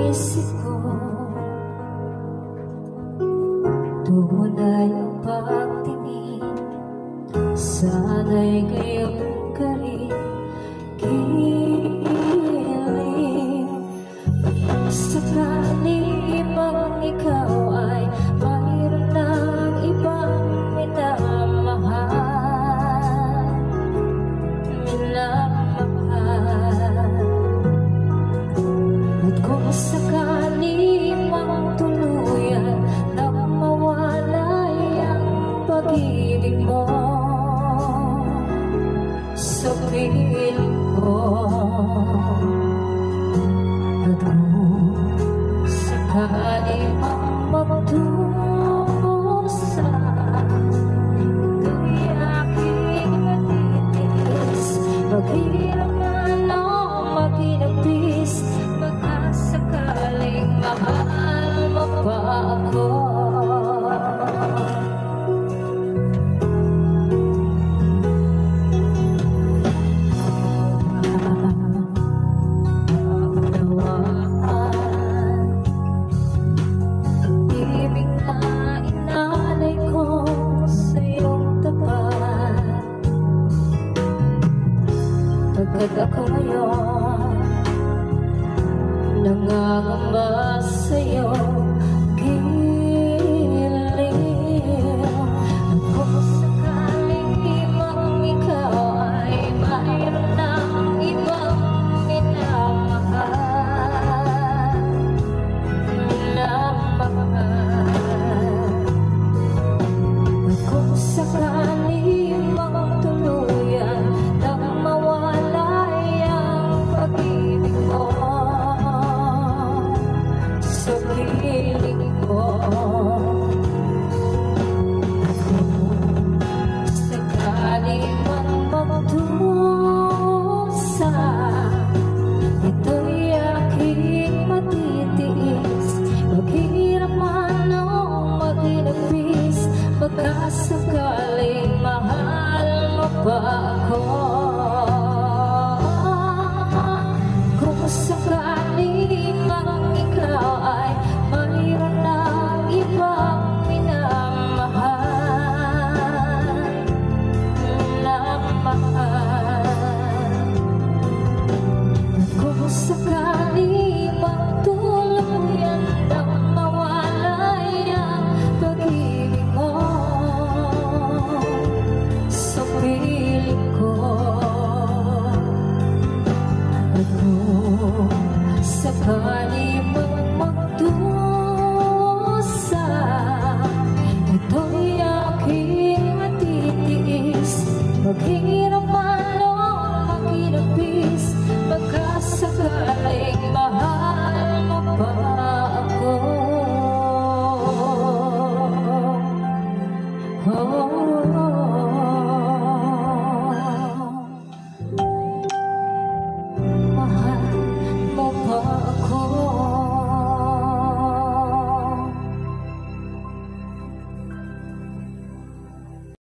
isip ko, tunay ang pagtingin. Sana'y ngayon ka rin kiling. Sakali mang ikaw ay mayroon ng ibang minamahal, at kung sakali mang tuluyan na mawalay ang pag-ibig mo sa piling ko, at kung sakali mang magdusa, ito'y aking matitiis. Maghirap man o maginagpis, baka sakaling mahal mo pa ako. Pagkat ako ngayon nangangamba sa'yo,